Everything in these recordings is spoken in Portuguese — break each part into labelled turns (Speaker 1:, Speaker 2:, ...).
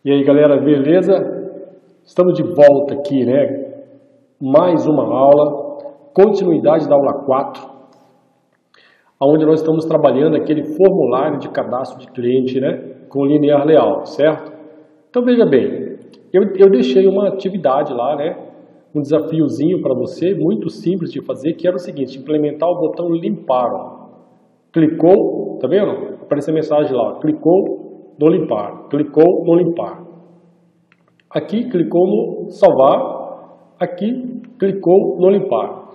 Speaker 1: E aí, galera, beleza? Estamos de volta aqui, né? Mais uma aula, continuidade da aula 4, onde nós estamos trabalhando aquele formulário de cadastro de cliente, né? Com linear layout, certo? Então, veja bem, eu deixei uma atividade lá, né? Um desafiozinho para você, muito simples de fazer, que era o seguinte: implementar o botão limpar. Ó. Clicou, tá vendo? Aparece a mensagem lá, ó, clicou no limpar, clicou no limpar. Aqui clicou no salvar, aqui clicou no limpar.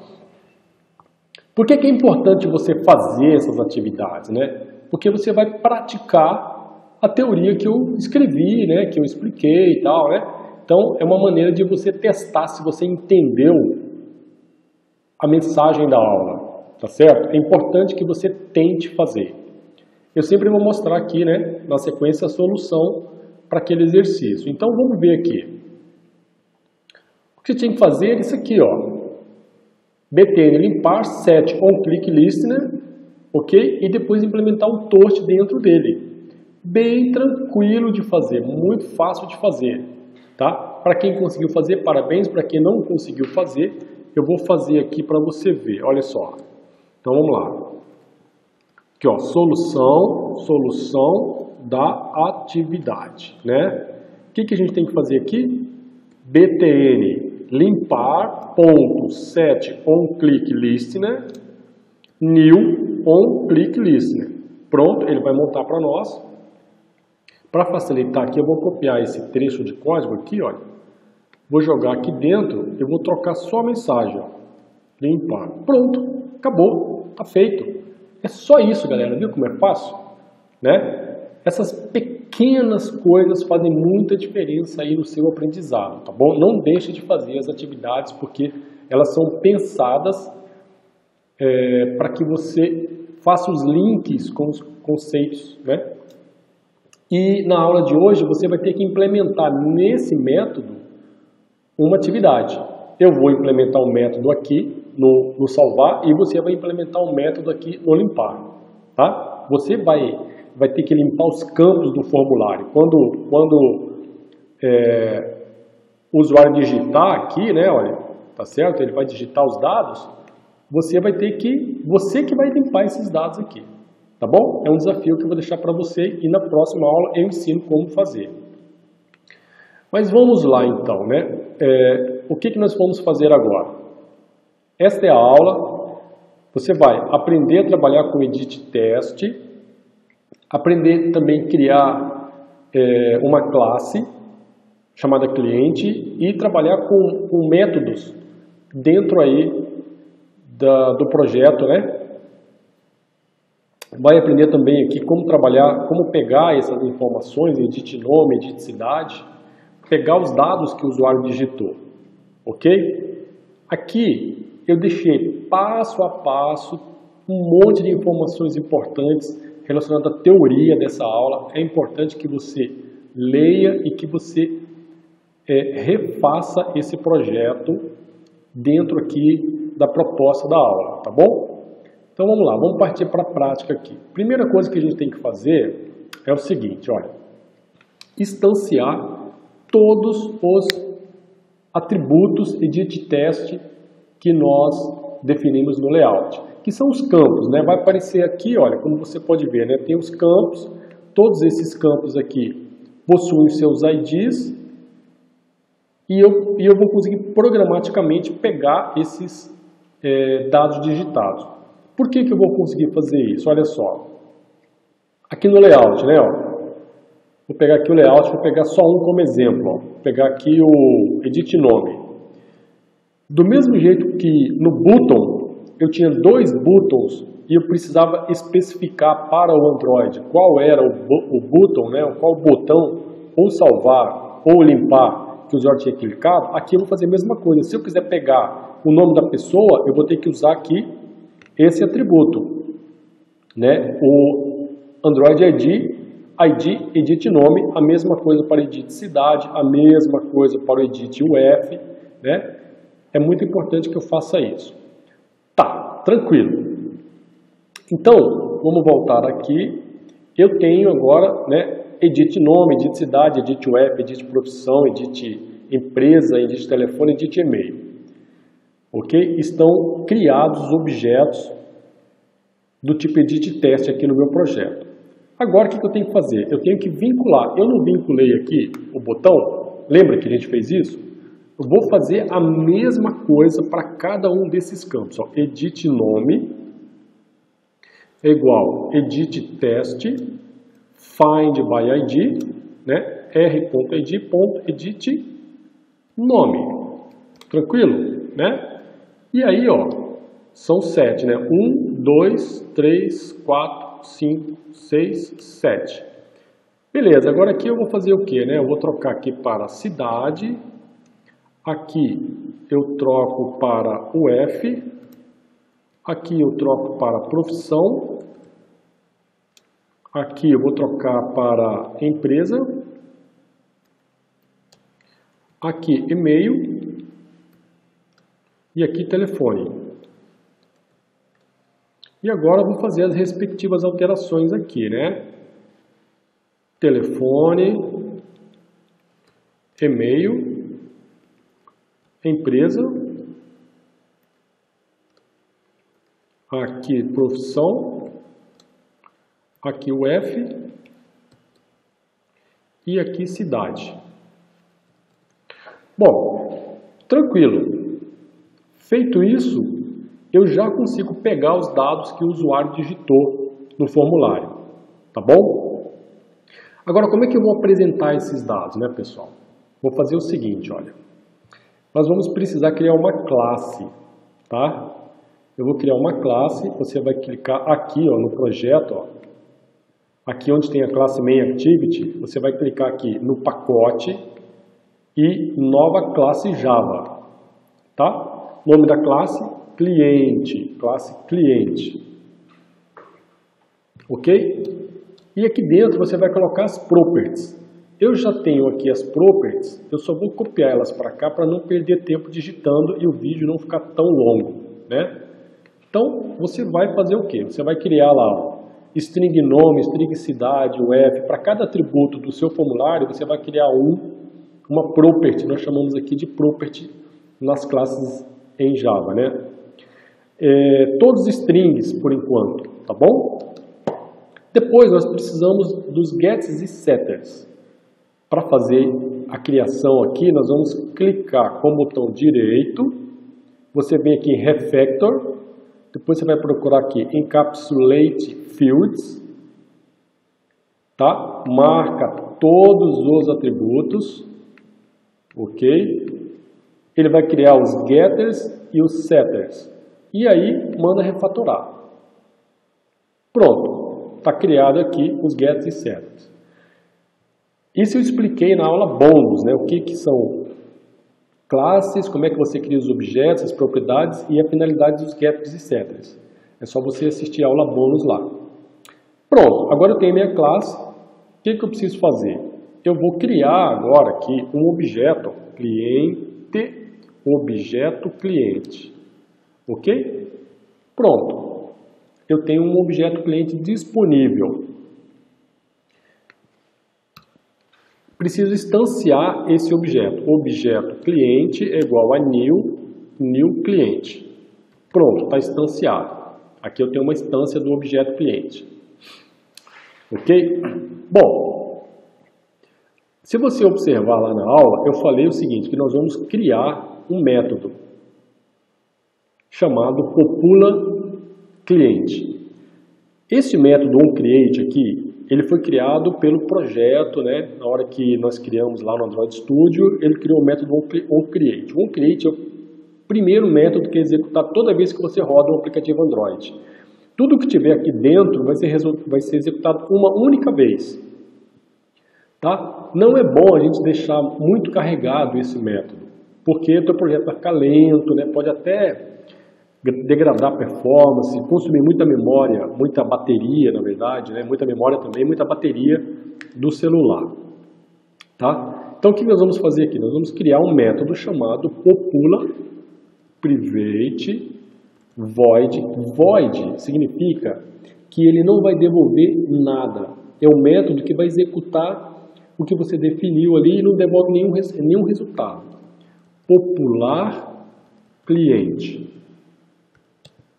Speaker 1: Por que é importante você fazer essas atividades, né? Porque você vai praticar a teoria que eu escrevi, né? Que eu expliquei e tal, né? Então é uma maneira de você testar se você entendeu a mensagem da aula, tá certo? É importante que você tente fazer. Eu sempre vou mostrar aqui, né? Na sequência a solução para aquele exercício. Então vamos ver aqui. O que você tinha que fazer é isso aqui, ó. btn limpar set on click listener, ok? E depois implementar um toast dentro dele. Bem tranquilo de fazer, muito fácil de fazer, tá? Para quem conseguiu fazer, parabéns. Para quem não conseguiu fazer, eu vou fazer aqui para você ver. Olha só. Então vamos lá. Aqui, ó, solução da atividade, né? O que a gente tem que fazer aqui? btn limpar ponto set on click listener new on click listener. Pronto, ele vai montar para nós. Para facilitar aqui, eu vou copiar esse trecho de código aqui, olha. Vou jogar aqui dentro, eu vou trocar só a mensagem, ó. Limpar. Pronto, acabou, tá feito. É só isso, galera. Viu como é fácil? Né? Essas pequenas coisas fazem muita diferença aí no seu aprendizado, tá bom? Não deixe de fazer as atividades, porque elas são pensadas para que você faça os links com os conceitos, né? E na aula de hoje você vai ter que implementar nesse método uma atividade. Eu vou implementar um método aqui no salvar e você vai implementar um método aqui no limpar, tá? Você vai ter que limpar os campos do formulário. Quando o usuário digitar aqui, né, olha, tá certo? Ele vai digitar os dados, você que vai limpar esses dados aqui, tá bom? É um desafio que eu vou deixar para você e na próxima aula eu ensino como fazer. Mas vamos lá então, né? O que nós vamos fazer agora? Esta é a aula. Você vai aprender a trabalhar com edit test, aprender também a criar uma classe chamada cliente e trabalhar com métodos dentro aí do projeto, né? Vai aprender também aqui como trabalhar, como pegar essas informações, edit nome, edit cidade, pegar os dados que o usuário digitou, ok? Aqui eu deixei passo a passo um monte de informações importantes relacionadas à teoria dessa aula. É importante que você leia e que você refaça esse projeto dentro aqui da proposta da aula, tá bom? Então vamos lá, vamos partir para a prática aqui. Primeira coisa que a gente tem que fazer é o seguinte, olha, instanciar todos os atributos edit test que nós definimos no layout, que são os campos, né? Vai aparecer aqui, olha, como você pode ver, né? Tem os campos, todos esses campos aqui possuem seus IDs e eu vou conseguir programaticamente pegar esses dados digitados. Por que eu vou conseguir fazer isso? Olha só, aqui no layout, né? Ó, vou pegar aqui o layout, vou pegar só um como exemplo, ó. Vou pegar aqui o edit nome. Do mesmo jeito que no button, eu tinha dois buttons e eu precisava especificar para o Android qual era o button, né? Qual botão, ou salvar, ou limpar, que o usuário tinha clicado. Aqui eu vou fazer a mesma coisa. Se eu quiser pegar o nome da pessoa, eu vou ter que usar aqui esse atributo, né? O Android ID edit nome, a mesma coisa para edit cidade, a mesma coisa para o edit UF, né? É muito importante que eu faça isso. Tá, tranquilo. Então, vamos voltar aqui. Eu tenho agora, né, Edit nome, edit cidade, edit web, edit profissão, edit empresa, edit telefone, edit e-mail. Ok? Estão criados os objetos do tipo edit teste aqui no meu projeto. Agora o que eu tenho que fazer? Eu tenho que vincular. Eu não vinculei aqui o botão, lembra que a gente fez isso? Eu vou fazer a mesma coisa para cada um desses campos. Ó. Edit nome é igual edit teste, find by ID, né? r.id.edit nome. Tranquilo? Né? E aí, ó, são 7, né? 1, 2, 3, 4, 5, 6, 7. Beleza, agora aqui eu vou fazer o quê, né? Eu vou trocar aqui para cidade. Aqui eu troco para o F. Aqui eu troco para profissão. Aqui eu vou trocar para empresa. Aqui e-mail. E aqui telefone. E agora eu vou fazer as respectivas alterações aqui, né? Telefone, e-mail, empresa, aqui profissão, aqui o F e aqui cidade. Bom, tranquilo. Feito isso, eu já consigo pegar os dados que o usuário digitou no formulário, tá bom? Agora, como é que eu vou apresentar esses dados, né, pessoal? Vou fazer o seguinte, olha. Nós vamos precisar criar uma classe, tá? Eu vou criar uma classe, você vai clicar aqui, ó, no projeto, ó. Aqui onde tem a classe Main Activity, você vai clicar aqui no pacote e nova classe Java, tá? Nome da classe, cliente, classe cliente, ok? E aqui dentro você vai colocar as properties. Eu já tenho aqui as properties, eu só vou copiar elas para cá para não perder tempo digitando e o vídeo não ficar tão longo, né? Então, você vai fazer o quê? Você vai criar lá, ó, string nome, string cidade, web, para cada atributo do seu formulário, você vai criar uma property, nós chamamos aqui de property nas classes em Java, né? Todos strings por enquanto, tá bom? Depois nós precisamos dos gets e setters. Para fazer a criação aqui, nós vamos clicar com o botão direito, você vem aqui em refactor, depois você vai procurar aqui encapsulate fields, tá? Marca todos os atributos, ok? Ele vai criar os getters e os setters. E aí, manda refatorar. Pronto. Está criado aqui os getters e setters. Isso eu expliquei na aula bônus, né? O que são classes, como é que você cria os objetos, as propriedades e a finalidade dos getters e setters. É só você assistir a aula bônus lá. Pronto. Agora eu tenho minha classe. O que eu preciso fazer? Eu vou criar agora aqui um objeto, cliente, objeto cliente, ok? Pronto, eu tenho um objeto cliente disponível. Preciso instanciar esse objeto. Objeto cliente é igual a new cliente. Pronto, está instanciado. Aqui eu tenho uma instância do objeto cliente, ok? Bom, se você observar lá na aula, eu falei o seguinte, que nós vamos criar um método chamado popula cliente. Esse método onCreate aqui, ele foi criado pelo projeto, né? Na hora que nós criamos lá no Android Studio, ele criou o método onCreate. O onCreate é o primeiro método que é executado toda vez que você roda um aplicativo Android. Tudo que tiver aqui dentro vai ser executado uma única vez. Tá? Não é bom a gente deixar muito carregado esse método, porque o teu projeto vai ficar lento, né? Pode até degradar a performance, consumir muita memória, muita bateria, na verdade, né? Muita memória também, muita bateria do celular. Tá? Então o que nós vamos fazer aqui? Nós vamos criar um método chamado popula private void. Void significa que ele não vai devolver nada. é o método que vai executar o que você definiu ali e não devolve nenhum resultado. Popular cliente.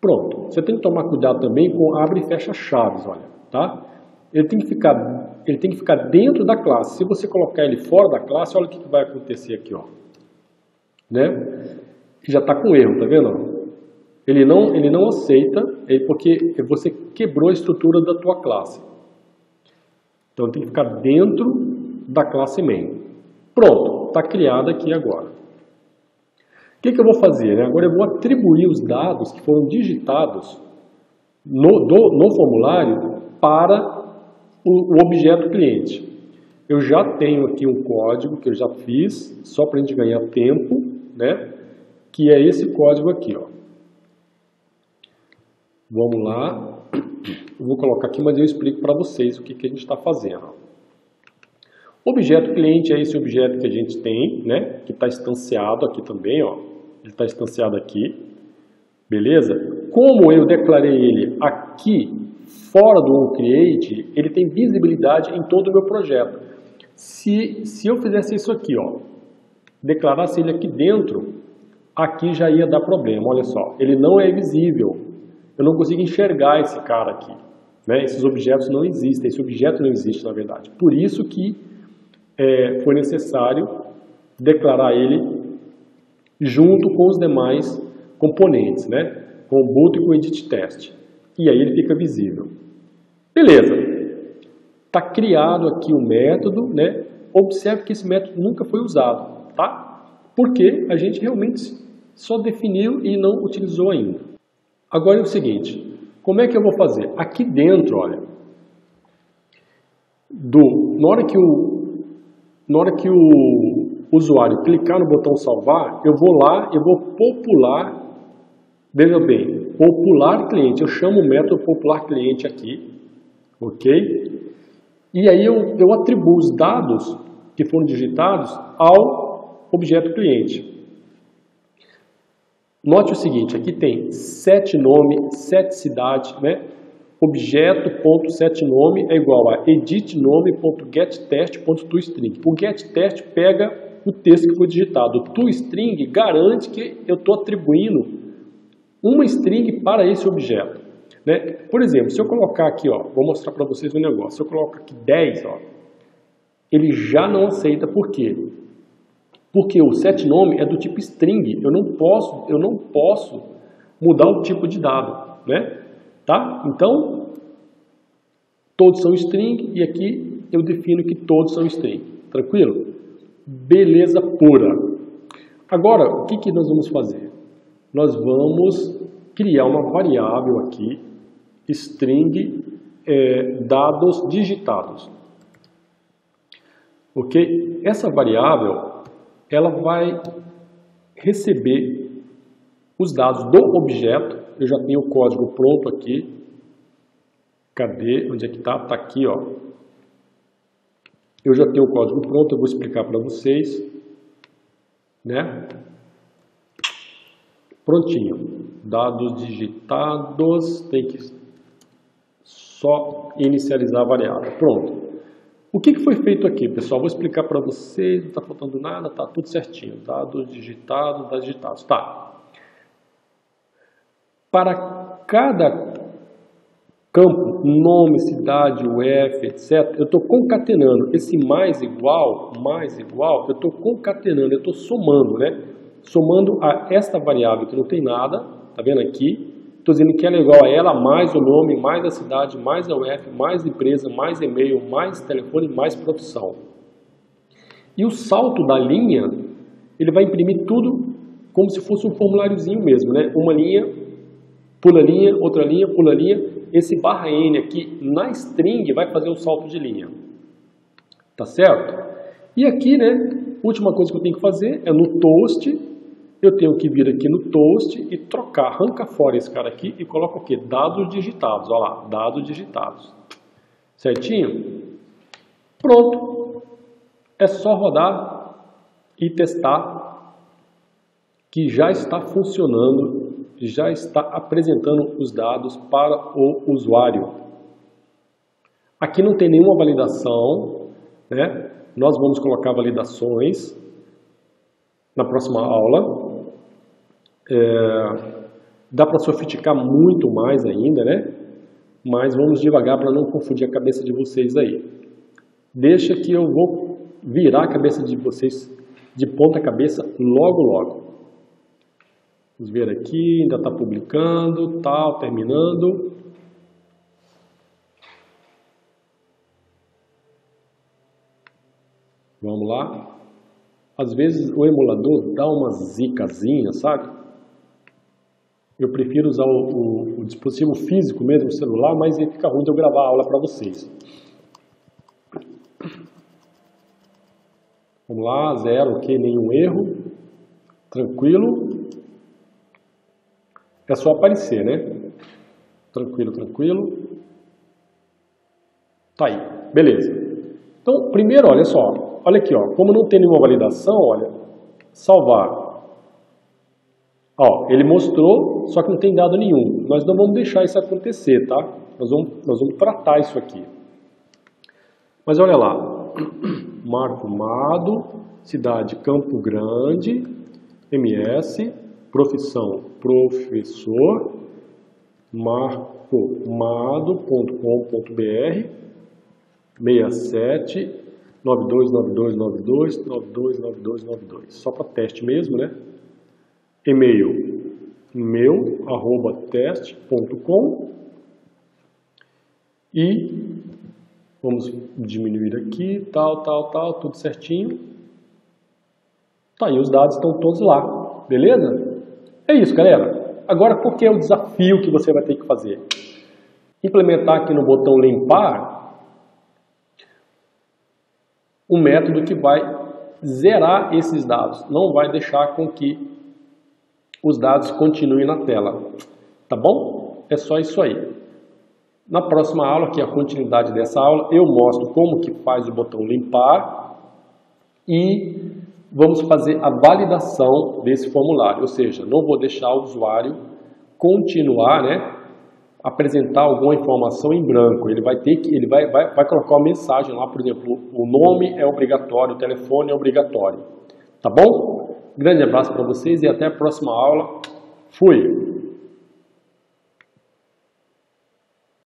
Speaker 1: Pronto. Você tem que tomar cuidado também com abre e fecha chaves, olha, tá? Ele tem que ficar dentro da classe. Se você colocar ele fora da classe, olha o que vai acontecer aqui, ó. Né? Já está com erro, tá vendo? Ele não aceita, porque você quebrou a estrutura da tua classe. Então tem que ficar dentro da classe main. Pronto, está criado aqui agora. O que eu vou fazer? Né? Agora eu vou atribuir os dados que foram digitados no formulário para o objeto cliente. Eu já tenho aqui um código que eu já fiz, só para a gente ganhar tempo, né? Que é esse código aqui, ó. Vamos lá. Eu vou colocar aqui, mas eu explico para vocês o que a gente está fazendo. Objeto cliente é esse objeto que a gente tem, né? Que está instanciado aqui também, ó. Ele está instanciado aqui, beleza? Como eu declarei ele aqui, fora do onCreate, ele tem visibilidade em todo o meu projeto. Se eu fizesse isso aqui, ó, declarasse ele aqui dentro, aqui já ia dar problema, olha só. Ele não é visível. Eu não consigo enxergar esse cara aqui, né? Esses objetos não existem, esse objeto não existe, na verdade. Por isso que foi necessário declarar ele junto com os demais componentes, né? Com o boot e com o edit test. E aí ele fica visível. Beleza. Está criado aqui o método, né? Observe que esse método nunca foi usado, tá? Porque a gente realmente só definiu e não utilizou ainda. Agora é o seguinte, como é que eu vou fazer? Aqui dentro, olha, na hora que o usuário clicar no botão salvar, eu vou lá, eu vou popular, veja bem, popular cliente, eu chamo o método popular cliente aqui, ok? E aí eu atribuo os dados que foram digitados ao objeto cliente. Note o seguinte, aqui tem setNome, setCidade, né? Objeto.setNome é igual a editNome.getTest.toString. O getTest pega o texto que foi digitado. O toString garante que eu estou atribuindo uma string para esse objeto, né? Por exemplo, se eu colocar aqui, ó, vou mostrar para vocês um negócio. Se eu colocar aqui 10, ó, ele já não aceita. Por quê? Porque o setNome é do tipo string. Eu não posso mudar o tipo de dado, né? Tá? Então, todos são string e aqui eu defino que todos são string. Tranquilo? Beleza pura. Agora, o que nós vamos fazer? Nós vamos criar uma variável aqui, string dados digitados. Ok? Essa variável, ela vai receber os dados do objeto. Eu já tenho o código pronto aqui. Cadê? Onde é que está? Está aqui, ó. Eu já tenho o código pronto, eu vou explicar para vocês, né? Prontinho. Dados digitados, tem que só inicializar a variável. Pronto. O que foi feito aqui, pessoal? Vou explicar para vocês, não está faltando nada, está tudo certinho. Dados digitados, tá. Para cada campo, nome, cidade, UF, etc., eu estou concatenando esse mais igual, eu estou concatenando, eu estou somando, né? Somando a esta variável que não tem nada, tá vendo aqui? Estou dizendo que ela é igual a ela, mais o nome, mais a cidade, mais a UF, mais empresa, mais e-mail, mais telefone, mais profissão. E o salto da linha, ele vai imprimir tudo como se fosse um formuláriozinho mesmo, né? Uma linha, pula linha, outra linha, pula linha. Esse barra N aqui na string vai fazer um salto de linha. Tá certo? E aqui, né? Última coisa que eu tenho que fazer é no toast. Eu tenho que vir aqui no toast e trocar, arranca fora esse cara aqui e coloca o quê? Dados digitados, olha lá, dados digitados. Certinho? Pronto. É só rodar e testar que já está funcionando, já está apresentando os dados para o usuário. Aqui não tem nenhuma validação, né? Nós vamos colocar validações na próxima aula. Dá para sofisticar muito mais ainda, né? Mas vamos devagar para não confundir a cabeça de vocês aí. Deixa que eu vou virar a cabeça de vocês de ponta cabeça logo, logo. Vamos ver aqui, ainda está publicando, tal, terminando. Vamos lá. Às vezes o emulador dá uma zicazinha, sabe? Eu prefiro usar o dispositivo físico mesmo, o celular, mas ele fica ruim de eu gravar a aula para vocês. Vamos lá, 0, ok, nenhum erro. Tranquilo. É só aparecer, né? Tranquilo, tranquilo. Tá aí, beleza. Então, primeiro, olha só. Olha aqui, ó. Como não tem nenhuma validação, olha. Salvar. Ó, ele mostrou, só que não tem dado nenhum. Nós não vamos deixar isso acontecer, tá? Nós vamos tratar isso aqui. Mas olha lá. Marco Mado, cidade Campo Grande, MS, profissão professor, marcomado.com.br, 67 9292929292. Só para teste mesmo, né? E-mail meu@teste.com e vamos diminuir aqui, tal, tudo certinho. Tá aí, os dados estão todos lá, beleza? É isso, galera. Agora, qual que é o desafio que você vai ter que fazer? Implementar aqui no botão limpar um método que vai zerar esses dados. Não vai deixar com que os dados continuem na tela. Tá bom? É só isso aí. Na próxima aula, que é a continuidade dessa aula, eu mostro como que faz o botão limpar e vamos fazer a validação desse formulário. Ou seja, não vou deixar o usuário continuar, né, apresentar alguma informação em branco. Ele vai ter que, ele vai colocar uma mensagem lá, por exemplo, o nome é obrigatório, o telefone é obrigatório. Tá bom? Grande abraço para vocês e até a próxima aula. Fui!